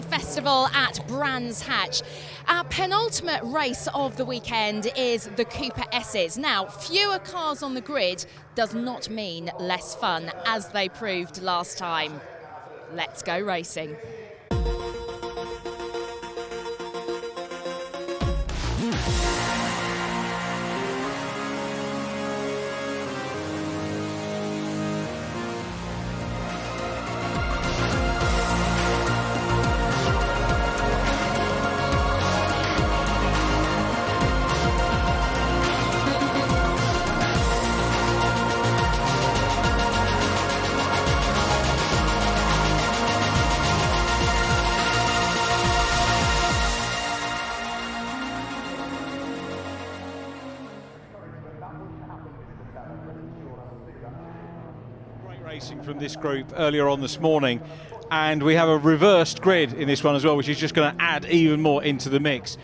Festival at Brands Hatch. Our penultimate race of the weekend is the Cooper S's. Now, fewer cars on the grid does not mean less fun, as they proved last time. Let's go racing. Racing from this group earlier on this morning, and we have a reversed grid in this one as well, which is just going to add even more into the mix.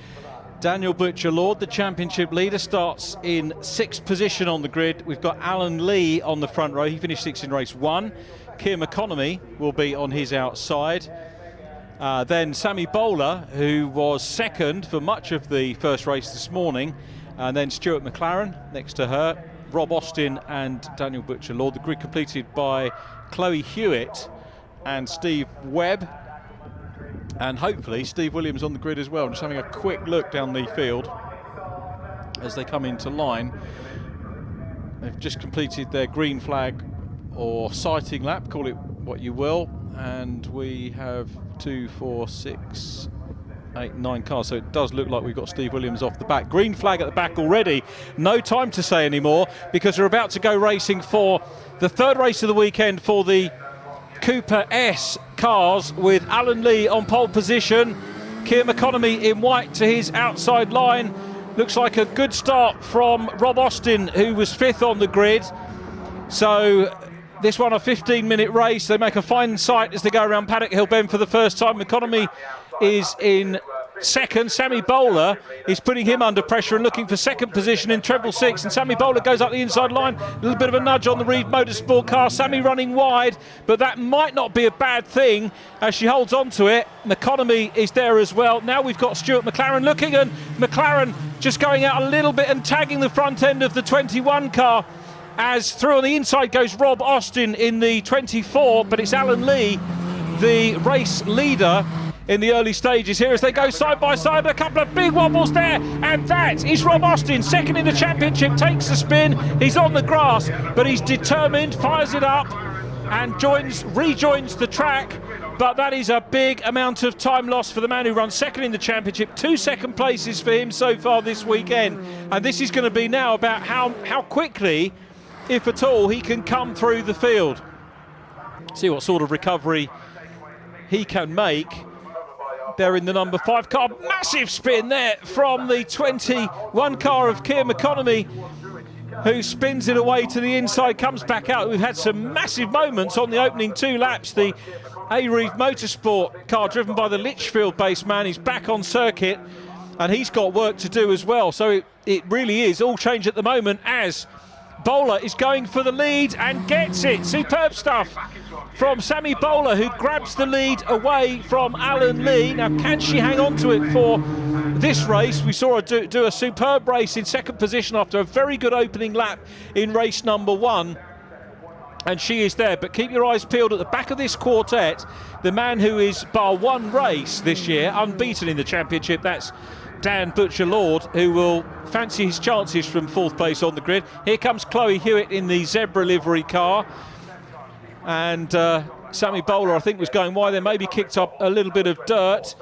Daniel Butcher-Lord, the championship leader, starts in 6th position on the grid. We've got Alan Lee on the front row. He finished 6th in race 1. Kim Economy will be on his outside. Then Sammy Bowler, who was 2nd for much of the first race this morning, and then Stuart McLaren next to her. Rob Austin and Daniel Butcher-Lord. The grid completed by Chloe Hewitt and Steve Webb, and hopefully Steve Williams on the grid as well. Just having a quick look down the field as they come into line. They've just completed their green flag or sighting lap, call it what you will, and we have 2, 4, 6, 8, 9 cars, so it does look like we've got Steve Williams off the back. Green flag at the back already. No time to say anymore, because we're about to go racing for the 3rd race of the weekend for the Cooper S cars, with Alan Lee on pole position, Kim Economy in white to his outside line. Looks like a good start from Rob Austin, who was 5th on the grid. So this one a 15-minute race. They make a fine sight as they go around Paddock Hill Bend for the first time. Economy is in 2nd. Sammy Bowler is putting him under pressure and looking for 2nd position in treble 6. And Sammy Bowler goes up the inside line. A little bit of a nudge on the Reeve Motorsport car. Sammy running wide, but that might not be a bad thing as she holds on to it. Economy is there as well. Now we've got Stuart McLaren looking, and McLaren just going out a little bit and tagging the front end of the 21 car. As through on the inside goes Rob Austin in the 24, but it's Alan Lee, the race leader in the early stages here as they go side by side. A couple of big wobbles there, and that is Rob Austin, 2nd in the championship, takes the spin. He's on the grass, but he's determined, fires it up and rejoins the track. But that is a big amount of time lost for the man who runs 2nd in the championship. 2 second places for him so far this weekend, and this is going to be now about how quickly, if at all, he can come through the field. See what sort of recovery he can make. They're in the number 5 car. Massive spin there from the 21 car of Kim Economy, who spins it away to the inside, comes back out. We've had some massive moments on the opening 2 laps. The Reeve Motorsport car, driven by the Litchfield-based man, is back on circuit, and he's got work to do as well. So it really is all change at the moment, as Bowler is going for the lead and gets it. Superb stuff from Sammy Bowler, who grabs the lead away from Alan Lee. Now, can she hang on to it for this race? We saw her do a superb race in 2nd position after a very good opening lap in race number 1. And she is there, but keep your eyes peeled at the back of this quartet. The man who is, bar 1 race this year, unbeaten in the championship, that's Dan Butcher-Lord, who will fancy his chances from 4th place on the grid. Here comes Chloe Hewitt in the zebra livery car, and Sammy Bowler, I think, was going wide. They maybe kicked up a little bit of dirt,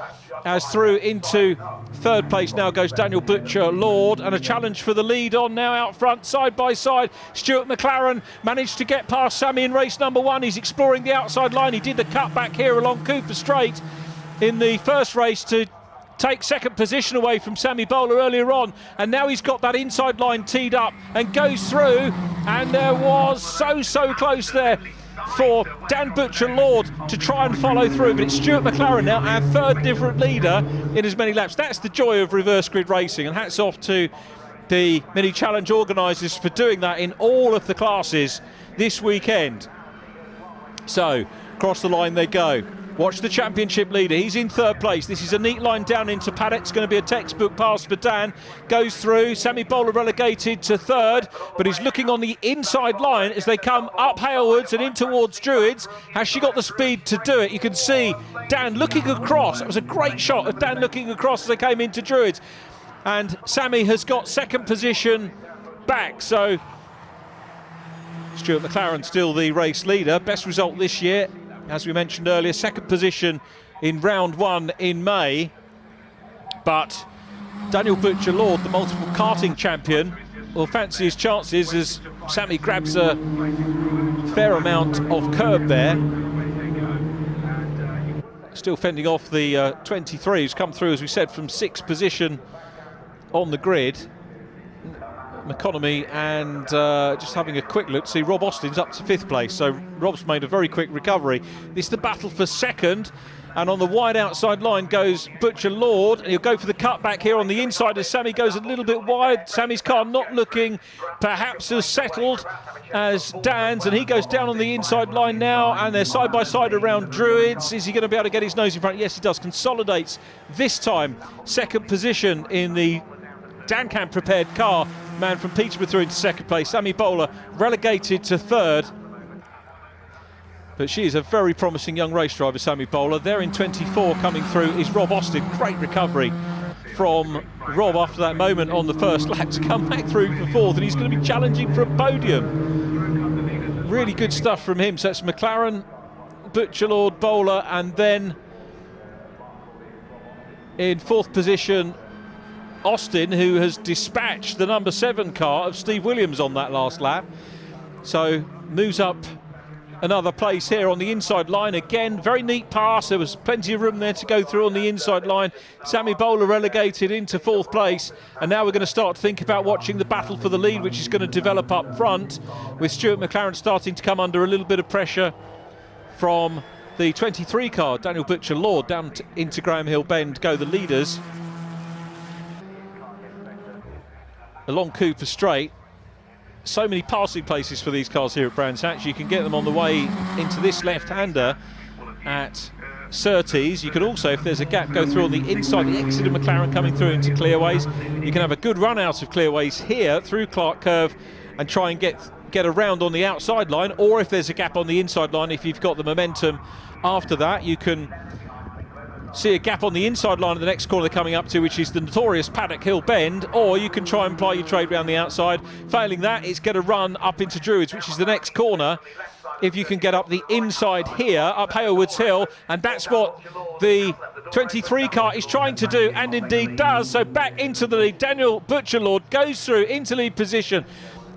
as through into 3rd place now goes Daniel Butcher-Lord, and a challenge for the lead on now out front, side by side. Stuart McLaren managed to get past Sammy in race number 1. He's exploring the outside line. He did the cut back here along Cooper Straight in the first race to take 2nd position away from Sammy Bowler earlier on, and now he's got that inside line teed up and goes through, and there was so close there for Dan Butcher-Lord to try and follow through, but it's Stuart McLaren now, our 3rd different leader in as many laps. That's the joy of reverse grid racing, and hats off to the mini challenge organisers for doing that in all of the classes this weekend. So across the line they go. Watch the championship leader. He's in third place. This is a neat line down into paddock. It's going to be a textbook pass for Dan. Goes through. Sammy Bowler relegated to third, but he's looking on the inside line as they come up Halewards and in towards Druids. Has she got the speed to do it? You can see Dan looking across. It was a great shot of Dan looking across as they came into Druids. And Sammy has got second position back. So Stuart McLaren still the race leader. Best result this year, as we mentioned earlier, second position in round one in May. But Daniel Butcher-Lord, the multiple karting champion, will fancy his chances as Sammy grabs a fair amount of curb there. Still fending off the 23, who's come through, as we said, from sixth position on the grid. Economy, and just having a quick look, see Rob Austin's up to fifth place, so Rob's made a very quick recovery. This is the battle for second, and on the wide outside line goes Butcher-Lord, and he'll go for the cutback here on the inside as Sammy goes a little bit wide. Sammy's car not looking perhaps as settled as Dan's, and he goes down on the inside line now, and they're side by side around Druids. Is he going to be able to get his nose in front? Yes, he does. Consolidates this time second position in the Dan Cam prepared car. Man from Peterborough through into second place. Sammy Bowler relegated to third. But she is a very promising young race driver, Sammy Bowler. There in 24 coming through is Rob Austin. Great recovery from Rob after that moment on the first lap to come back through for fourth. And he's going to be challenging for a podium. Really good stuff from him. So it's McLaren, Butcher-Lord, Bowler, and then in fourth position, Austin, who has dispatched the number 7 car of Steve Williams on that last lap. So moves up another place here on the inside line. Again, very neat pass. There was plenty of room there to go through on the inside line. Sammy Bowler relegated into fourth place. And now we're going to start to think about watching the battle for the lead, which is going to develop up front, with Stuart McLaren starting to come under a little bit of pressure from the 23 car. Daniel Butcher-Lord down into Graham Hill Bend go the leaders. Along Cooper Straight. So many passing places for these cars here at Brands Hatch. You can get them on the way into this left-hander at Surtees. You can also, if there's a gap, go through on the inside, the exit of McLaren coming through into Clearways. You can have a good run out of Clearways here through Clark Curve and try and get around on the outside line, or if there's a gap on the inside line, if you've got the momentum after that, you can see a gap on the inside line of the next corner they're coming up to, which is the notorious Paddock Hill Bend, or you can try and ply your trade around the outside. Failing that, it's going to run up into Druids, which is the next corner. If you can get up the inside here, up Halewards Hill, and that's what the 23 car is trying to do, and indeed does. So back into the lead, Daniel Butcher-Lord goes through into lead position.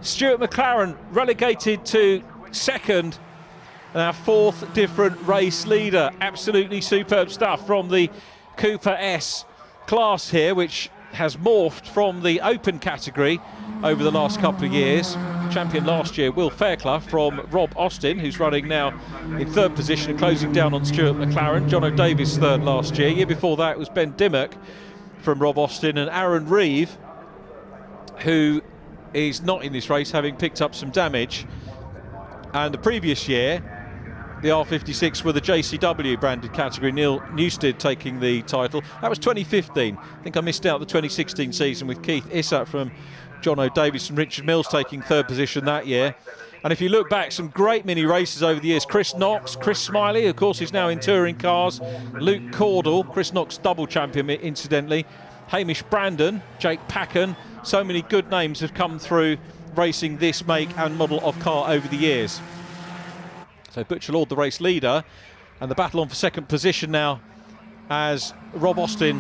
Stuart McLaren relegated to second. And our fourth different race leader. Absolutely superb stuff from the Cooper S class here, which has morphed from the open category over the last couple of years. Champion last year, Will Fairclough from Rob Austin, who's running now in third position and closing down on Stuart McLaren. John O'Davis third last year. Year before that it was Ben Dimmock from Rob Austin, and Aaron Reeve, who is not in this race, having picked up some damage. And the previous year, the R56 were the JCW branded category. Neil Newstead taking the title. That was 2015. I think I missed out the 2016 season with Keith Issat from John O'Davis and Richard Mills taking third position that year. And if you look back, some great mini races over the years. Chris Knox, Chris Smiley, of course, he's now in touring cars. Luke Cordell, Chris Knox double champion incidentally. Hamish Brandon, Jake Packen. So many good names have come through racing this make and model of car over the years. So Butcher-Lord, the race leader, and the battle on for second position now as Rob Austin.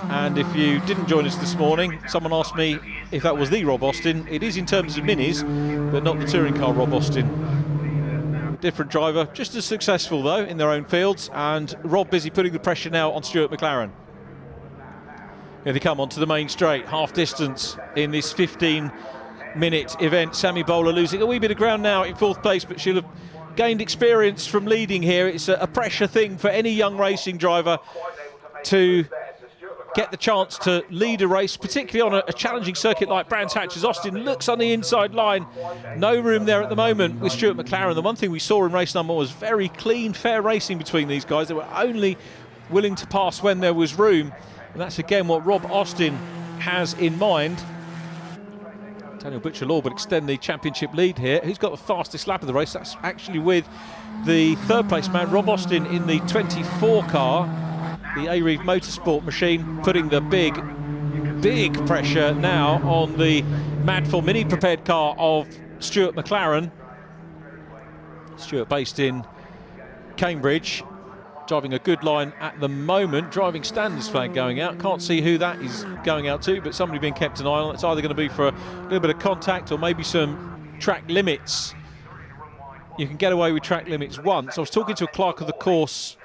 And if you didn't join us this morning, someone asked me if that was the Rob Austin. It is in terms of minis, but not the touring car Rob Austin. Different driver, just as successful though in their own fields, and Rob busy putting the pressure now on Stuart McLaren. Here they come onto the main straight, half distance in this 15-minute event. Sammy Bowler losing a wee bit of ground now in fourth place, but she'll have gained experience from leading here. It's a pressure thing for any young racing driver to get the chance to lead a race, particularly on a challenging circuit like Brands Hatch, as Austin looks on the inside line. No room there at the moment with Stuart McLaren. The one thing we saw in race number was very clean, fair racing between these guys. They were only willing to pass when there was room, and that's again what Rob Austin has in mind. Daniel Butcher-Law will extend the championship lead here. Who's got the fastest lap of the race? That's actually with the third place man, Rob Austin, in the 24 car. The A-Reeve Motorsport machine putting the big pressure now on the Mad for Mini prepared car of Stuart McLaren. Stuart based in Cambridge, driving a good line at the moment. Driving standards flag going out. Can't see who that is going out to, but somebody being kept an eye on. It's either going to be for a little bit of contact or maybe some track limits. You can get away with track limits once. I was talking to a clerk of the course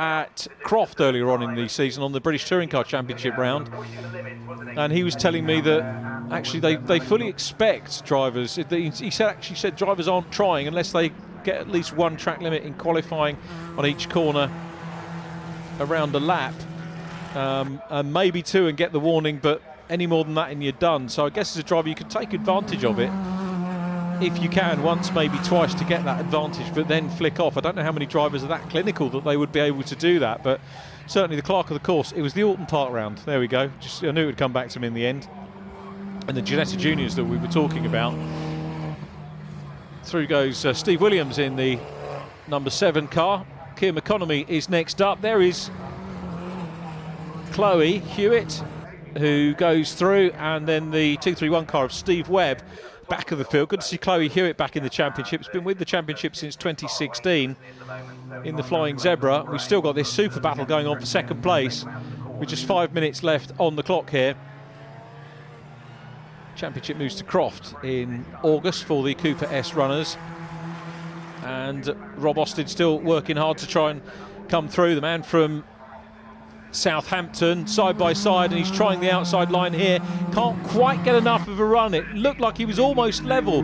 at Croft earlier on in the season on the British Touring Car Championship round, and he was telling me that actually they fully expect drivers. He said drivers aren't trying unless they get at least one track limit in qualifying on each corner around a lap, and maybe two and get the warning, but any more than that and you're done. So I guess as a driver you could take advantage of it if you can, once, maybe twice, to get that advantage, but then flick off. I don't know how many drivers are that clinical that they would be able to do that, but certainly the clerk of the course, it was the Alton Park round. There we go. I knew it would come back to me in the end. And the Ginetta Juniors that we were talking about. Through goes Steve Williams in the number 7 car. Keir McConomy is next up. There is Chloe Hewitt, who goes through, and then the 231 car of Steve Webb, back of the field. Good to see Chloe Hewitt back in the championship. It's been with the championship since 2016 in the Flying Zebra. We've still got this super battle going on for second place with just 5 minutes left on the clock here. Championship moves to Croft in August for the Cooper S runners, and Rob Austin still working hard to try and come through. The man from Southampton, side by side, and he's trying the outside line here. Can't quite get enough of a run. It looked like he was almost level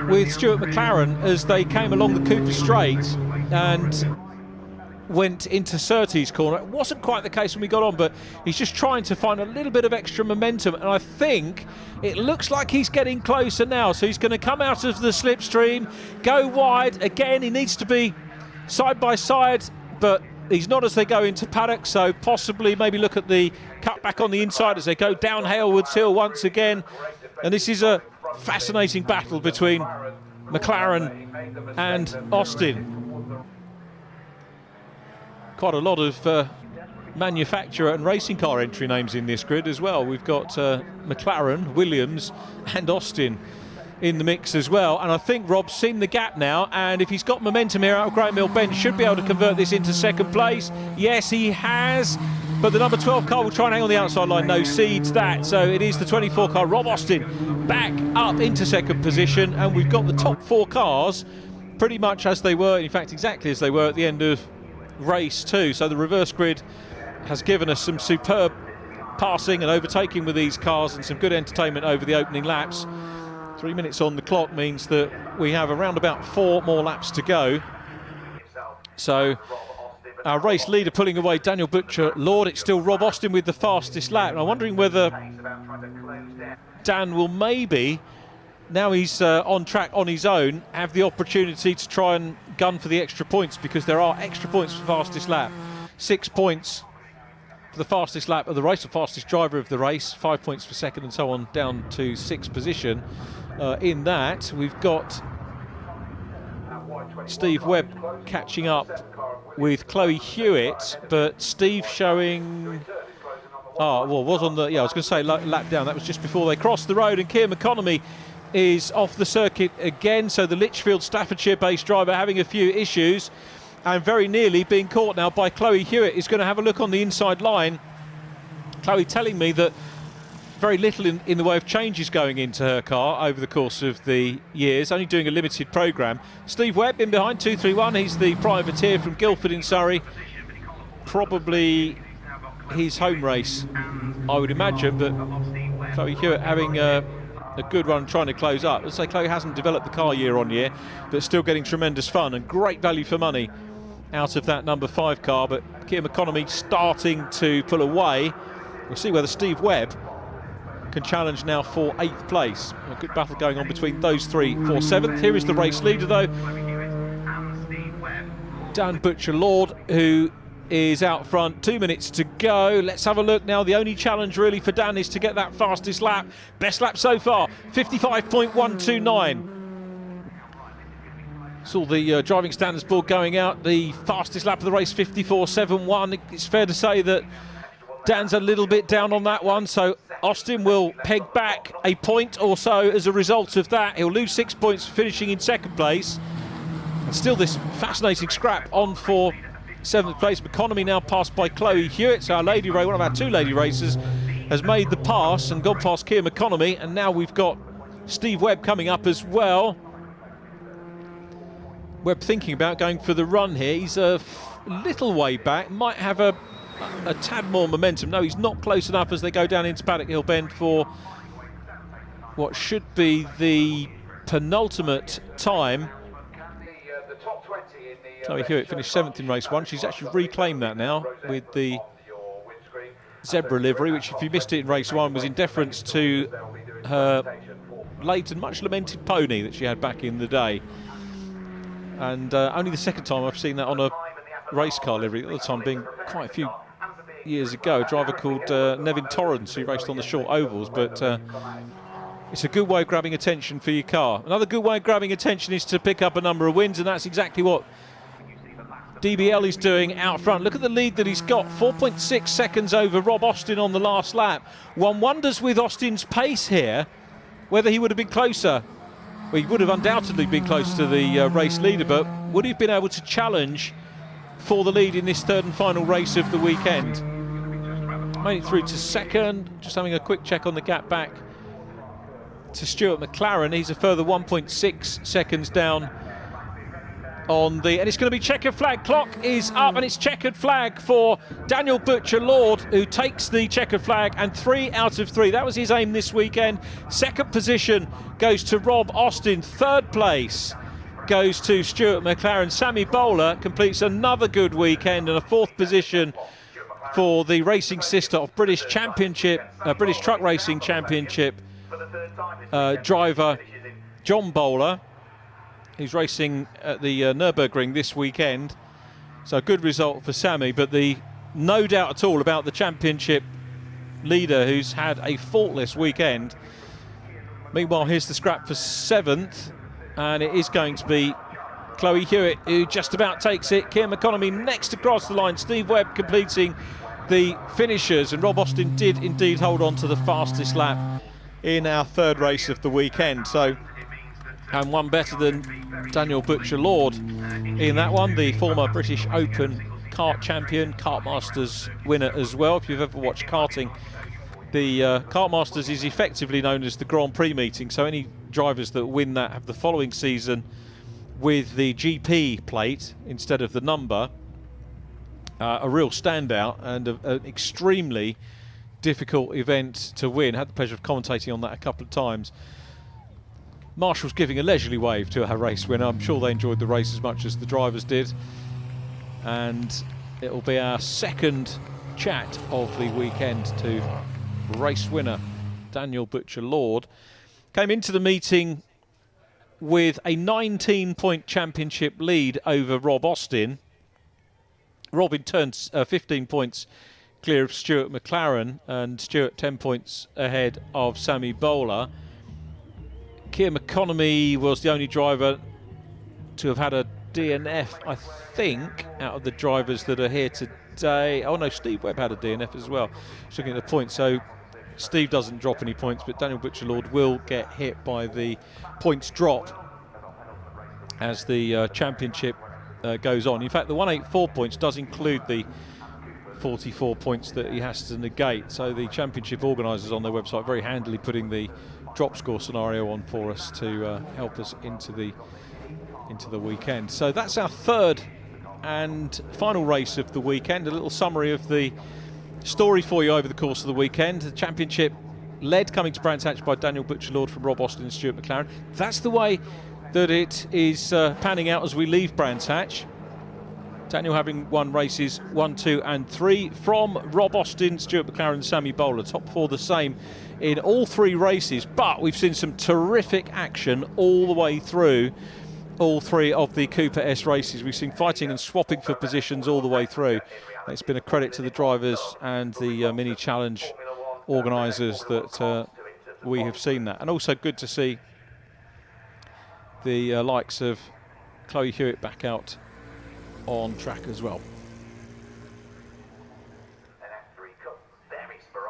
with Stuart McLaren as they came along the Cooper straight and went into Surtees corner. It wasn't quite the case when we got on, but he's just trying to find a little bit of extra momentum, and I think it looks like he's getting closer now. So he's going to come out of the slipstream, go wide again. He needs to be side by side, but he's not as they go into paddock, so possibly maybe look at the cut back on the inside as they go down Halewood's Hill once again. And this is a fascinating battle between McLaren and Austin. Quite a lot of manufacturer and racing car entry names in this grid as well. We've got McLaren, Williams and Austin in the mix as well, and I think Rob's seen the gap now, and if he's got momentum here out of Graham Mill Bend, should be able to convert this into second place. Yes, he has, but the number 12 car will try and hang on the outside line. No, cedes that, so it is the 24 car, Rob Austin, back up into second position, and we've got the top 4 cars pretty much as they were, in fact exactly as they were at the end of race 2. So the reverse grid has given us some superb passing and overtaking with these cars and some good entertainment over the opening laps. 3 minutes on the clock means that we have around about 4 more laps to go. So our race leader pulling away Daniel Butcher-Law. It's still Rob Austin with the fastest lap. And I'm wondering whether Dan will maybe, now he's on track on his own, have the opportunity to try and gun for the extra points, because there are extra points for fastest lap. 6 points for the fastest lap of the race, the fastest driver of the race, 5 points for second and so on down to 6th position. In that, we've got Steve Webb catching up with Chloe Hewitt, but Steve showing... was on the... I was going to say lap down. That was just before they crossed the road, and Keir McConomy is off the circuit again, so the Lichfield Staffordshire-based driver having a few issues and very nearly being caught now by Chloe Hewitt. Is going to have a look on the inside line. Chloe telling me that very little in the way of changes going into her car over the course of the years, only doing a limited programme. Steve Webb in behind, 231. He's the privateer from Guildford in Surrey. Probably his home race, I would imagine, but Chloe Hewitt having a good run trying to close up. Let's say Chloe hasn't developed the car year on year, but still getting tremendous fun and great value for money out of that number 5 car, but Podium Economy starting to pull away. We'll see whether Steve Webb can challenge now for 8th place. A good battle going on between those three for 7th. Here is the race leader though, Dan Butcher-Lord, who is out front. 2 minutes to go. Let's have a look now. The only challenge really for Dan is to get that fastest lap. Best lap so far, 55.129. Saw the driving standards board going out. The fastest lap of the race, 54.71. It's fair to say that Dan's a little bit down on that one, so Austin will peg back a point or so as a result of that. He'll lose 6 points for finishing in 2nd place. And still this fascinating scrap on for 7th place. Economy now passed by Chloe Hewitt. So our lady race, one of our 2 lady racers, has made the pass and gone past Podium Economy. And now we've got Steve Webb coming up as well. Webb thinking about going for the run here. He's a little way back, might have a tad more momentum. No, he's not close enough as they go down into Paddock Hill Bend for what should be the penultimate time. Chloe Hewitt finished 7th in race 1. She's actually reclaimed that now with the zebra livery, which if you missed it in race 1 was in deference to her late and much lamented pony that she had back in the day. And only the 2nd time I've seen that on a race car livery, the other time being quite a few years ago. A driver called Nevin Torrance, who raced on the short ovals, but it's a good way of grabbing attention for your car. Another good way of grabbing attention is to pick up a number of wins, and that's exactly what DBL is doing out front. Look at the lead that he's got, 4.6 seconds over Rob Austin on the last lap. One wonders with Austin's pace here whether he would have been closer. Well, he would have undoubtedly been close to the race leader, but would he have been able to challenge for the lead in this 3rd and final race of the weekend? Made it through to 2nd, just having a quick check on the gap back to Stuart McLaren. He's a further 1.6 seconds down on the, and it's going to be checkered flag. Clock is up and it's checkered flag for Daniel Butcher-Lord, who takes the checkered flag, and 3 out of 3. That was his aim this weekend. 2nd position goes to Rob Austin. 3rd place goes to Stuart McLaren. Sammy Bowler completes another good weekend, and a 4th position for the racing sister of British Championship, British Truck Racing Championship driver John Bowler, who's racing at the Nürburgring this weekend. So a good result for Sammy, but no doubt at all about the championship leader, who's had a faultless weekend. Meanwhile, here's the scrap for 7th, and it is going to be Chloe Hewitt who just about takes it. Podium Economy next across the line. Steve Webb completing the finishers, and Rob Austin did indeed hold on to the fastest lap in our 3rd race of the weekend. So, and one better than Daniel Butcher-Lord in that one, the former British Open kart champion, Kart Masters winner as well. If you've ever watched karting, the Kart Masters is effectively known as the Grand Prix meeting, so any drivers that win that have the following season with the GP plate instead of the number, a real standout and an extremely difficult event to win. Had the pleasure of commentating on that a couple of times. Marshall's giving a leisurely wave to our race winner. I'm sure they enjoyed the race as much as the drivers did. And it will be our 2nd chat of the weekend to race winner Daniel Butcher-Lord. Came into the meeting with a 19-point championship lead over Rob Austin. Rob in turn 15 points clear of Stuart McLaren, and Stuart 10 points ahead of Sammy Bowler. Podium Economy was the only driver to have had a DNF, I think, out of the drivers that are here today. Oh no, Steve Webb had a DNF as well. Just looking at the points, so Steve doesn't drop any points, but Daniel Butcher-Lord will get hit by the points drop as the championship goes on. In fact, the 184 points does include the 44 points that he has to negate. So the championship organisers on their website very handily putting the drop score scenario on for us to help us into the weekend. So that's our 3rd and final race of the weekend. A little summary of the story for you over the course of the weekend. The championship led coming to Brands Hatch by Daniel Butcher-Lord from Rob Austin and Stuart McLaren. That's the way that it is panning out as we leave Brands Hatch. Daniel having won races 1, 2 and 3 from Rob Austin, Stuart McLaren, Sammy Bowler. Top 4 the same in all 3 races, but we've seen some terrific action all the way through all 3 of the Cooper S races. We've seen fighting and swapping for positions all the way through. It's been a credit to the drivers and the mini challenge organisers that we have seen that. And also good to see the likes of Chloe Hewitt back out on track as well.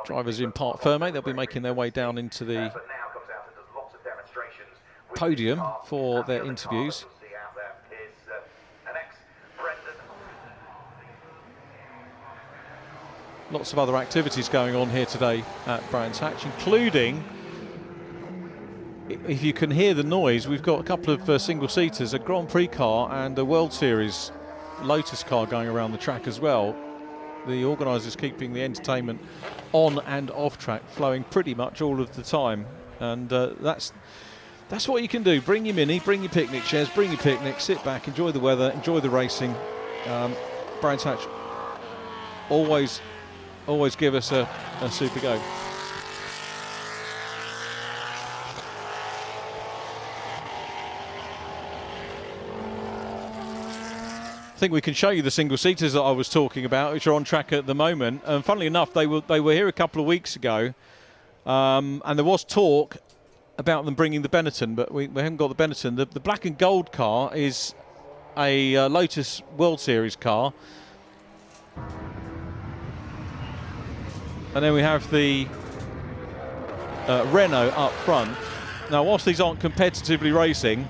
Drivers in Parc Ferme, they'll be making their way down into the podium for their interviews. Lots of other activities going on here today at Brands Hatch, including, if you can hear the noise, we've got a couple of single-seaters, a Grand Prix car and a World Series Lotus car going around the track as well. The organisers keeping the entertainment on and off track flowing pretty much all of the time, and that's what you can do. Bring your mini, bring your picnic chairs, bring your picnic, sit back, enjoy the weather, enjoy the racing. Brands Hatch always give us a super go. I think we can show you the single-seaters that I was talking about, which are on track at the moment. And funnily enough, they were here a couple of weeks ago, and there was talk about them bringing the Benetton, but we haven't got the Benetton. The black and gold car is a Lotus World Series car. And then we have the Renault up front. Now, whilst these aren't competitively racing,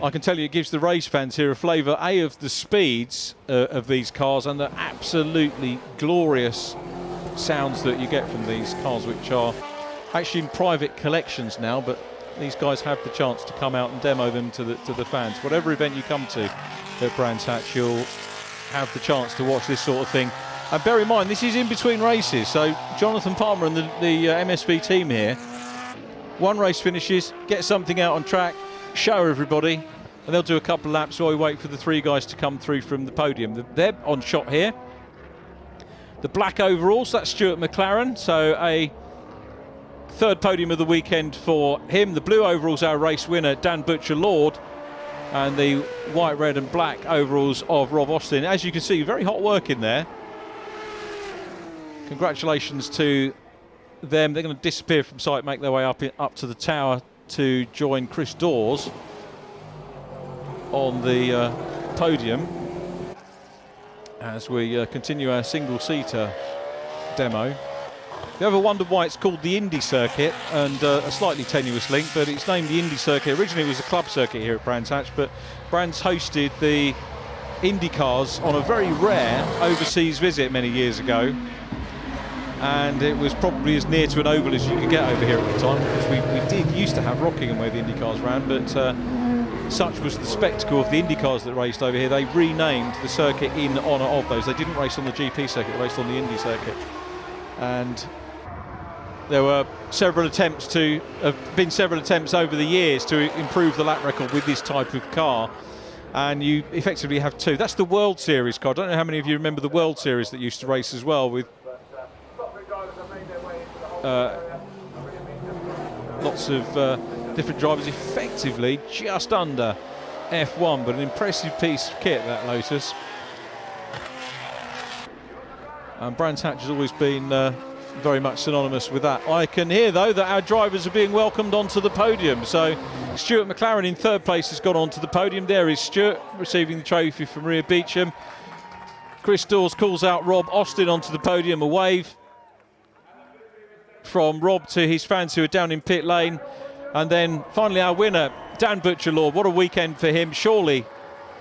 I can tell you it gives the race fans here a flavour, A, of the speeds of these cars and the absolutely glorious sounds that you get from these cars, which are actually in private collections now, but these guys have the chance to come out and demo them to the fans. Whatever event you come to at Brands Hatch, you'll have the chance to watch this sort of thing. And bear in mind, this is in between races, so Jonathan Palmer and the MSV team here, one race finishes, get something out on track, show everybody, and they'll do a couple of laps while we wait for the 3 guys to come through from the podium. They're on shot here. The black overalls, that's Stuart McLaren, so a 3rd podium of the weekend for him. The blue overalls, our race winner, Dan Butcher-Lord, and the white, red and black overalls of Rob Austin. As you can see, very hot work in there. Congratulations to them. They're going to disappear from sight, make their way up to the tower to join Chris Dawes on the podium as we continue our single-seater demo. If you ever wondered why it's called the Indy Circuit, and a slightly tenuous link, but it's named the Indy Circuit. Originally it was a club circuit here at Brands Hatch, but Brands hosted the Indy cars on a very rare overseas visit many years ago, and it was probably as near to an oval as you could get over here at the time, because we did used to have Rockingham where the Indy cars ran, but such was the spectacle of the Indy cars that raced over here, they renamed the circuit in honour of those. They didn't race on the GP circuit, they raced on the Indy circuit. And there were several attempts over the years to improve the lap record with this type of car, and you effectively have 2. That's the World Series car. I don't know how many of you remember the World Series that used to race as well, with lots of different drivers, effectively just under F1, but an impressive piece of kit, that Lotus. And Brands Hatch has always been very much synonymous with that. I can hear, though, that our drivers are being welcomed onto the podium. So Stuart McLaren in 3rd place has gone onto the podium. There is Stuart receiving the trophy from Rhea Beecham. Chris Dawes calls out Rob Austin onto the podium, a wave from Rob to his fans who are down in pit lane. And then finally our winner, Dan Butcher-Lord. What a weekend for him. Surely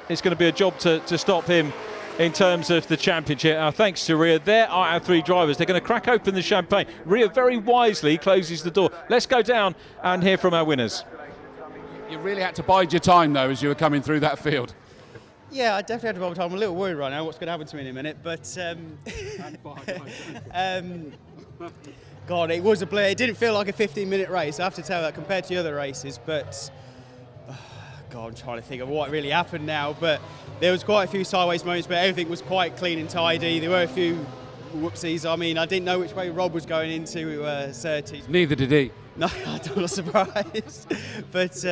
it's going to be a job to stop him in terms of the championship. Thanks to Rhea. There are our 3 drivers. They're going to crack open the champagne. Rhea very wisely closes the door. Let's go down and hear from our winners. You really had to bide your time, though, as you were coming through that field. Yeah, I definitely had to bide my time. I'm a little worried right now what's going to happen to me in a minute, but God, it was a blur. It didn't feel like a 15-minute race, I have to tell that, compared to the other races, but God, I'm trying to think of what really happened now, but there was quite a few sideways moments, but everything was quite clean and tidy. There were a few whoopsies. I mean, I didn't know which way Rob was going into Surtees. Neither did he. No, I'm not surprised. But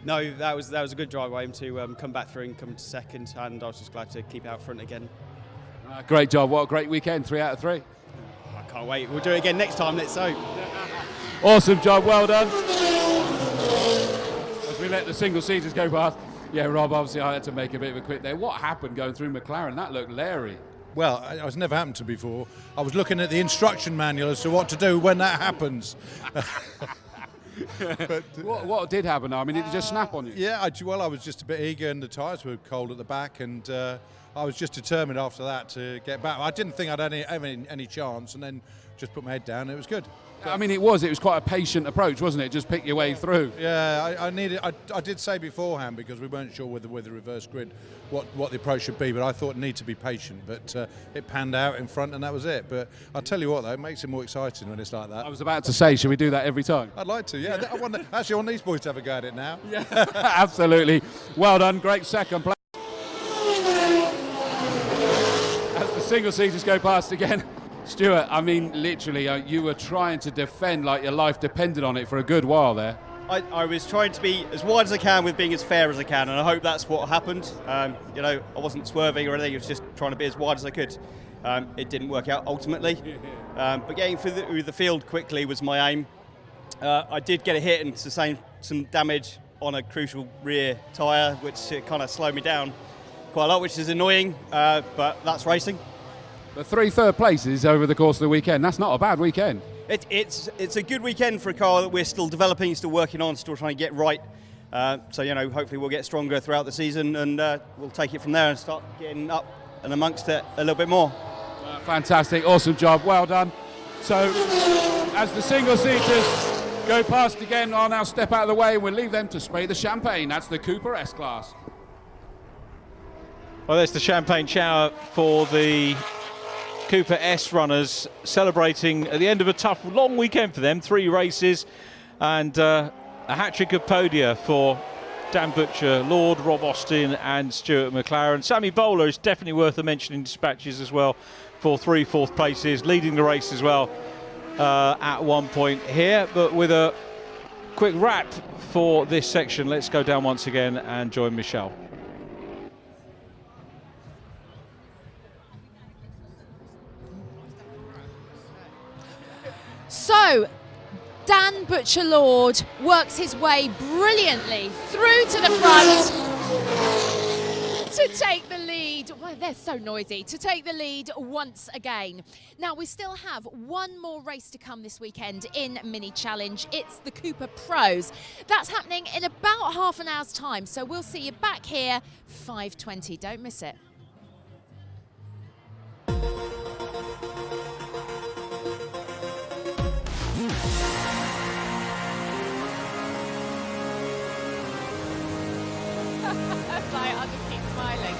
no, that was a good drive by him to come back through and come to second, and I was just glad to keep out front again. Great job. What a great weekend. 3 out of 3. I can't wait. We'll do it again next time, let's hope. Awesome job. Well done. As we let the single seaters go past. Yeah, Rob, obviously I had to make a bit of a quit there. What happened going through McLaren? That looked leery. Well, it's never happened to me before. I was looking at the instruction manual as to what to do when that happens. But, what did happen? I mean, did it just snap on you? Yeah, I was just a bit eager, and the tyres were cold at the back, and I was just determined after that to get back. I didn't think I'd have any chance, and then just put my head down, and it was good. I mean, it was quite a patient approach, wasn't it? Just pick your way through. Yeah, I did say beforehand, because we weren't sure with the reverse grid what the approach should be, but I thought it needed to be patient. But it panned out in front, and that was it. But I'll tell you what, though, it makes it more exciting when it's like that. I was about to say, should we do that every time? I'd like to, yeah. Actually, I want these boys to have a go at it now. Yeah, absolutely. Well done, great second place. As the single seaters go past again. Stuart, I mean, literally, you were trying to defend like your life depended on it for a good while there. I was trying to be as wide as I can with being as fair as I can, and I hope that's what happened. You know, I wasn't swerving or anything, I was just trying to be as wide as I could. It didn't work out ultimately, but getting through the field quickly was my aim. I did get a hit and sustain some damage on a crucial rear tyre, which kind of slowed me down quite a lot, which is annoying, but that's racing. But 3 third places over the course of the weekend, that's not a bad weekend. It's a good weekend for a car that we're still developing, still working on, still trying to get right. So, you know, hopefully we'll get stronger throughout the season, and we'll take it from there and start getting up and amongst it a little bit more. Fantastic, awesome job, well done. So, as the single seaters go past again, I'll now step out of the way and we'll leave them to spray the champagne. That's the Cooper S-Class. Well, there's the champagne shower for the Cooper S runners, celebrating at the end of a tough, long weekend for them. 3 races and a hat-trick of podia for Dan Butcher, Lord, Rob Austin and Stuart McLaren. Sammy Bowler is definitely worth a mention in dispatches as well for 3 fourth places, leading the race as well at one point here. But with a quick wrap for this section, let's go down once again and join Michelle. So, Dan Butcher Lord works his way brilliantly through to the front to take the lead. Well, they're so noisy. To take the lead once again. Now, we still have one more race to come this weekend in Mini Challenge. It's the Cooper Pros. That's happening in about half an hour's time. So we'll see you back here, 5:20. Don't miss it. Like, I'll just keep smiling.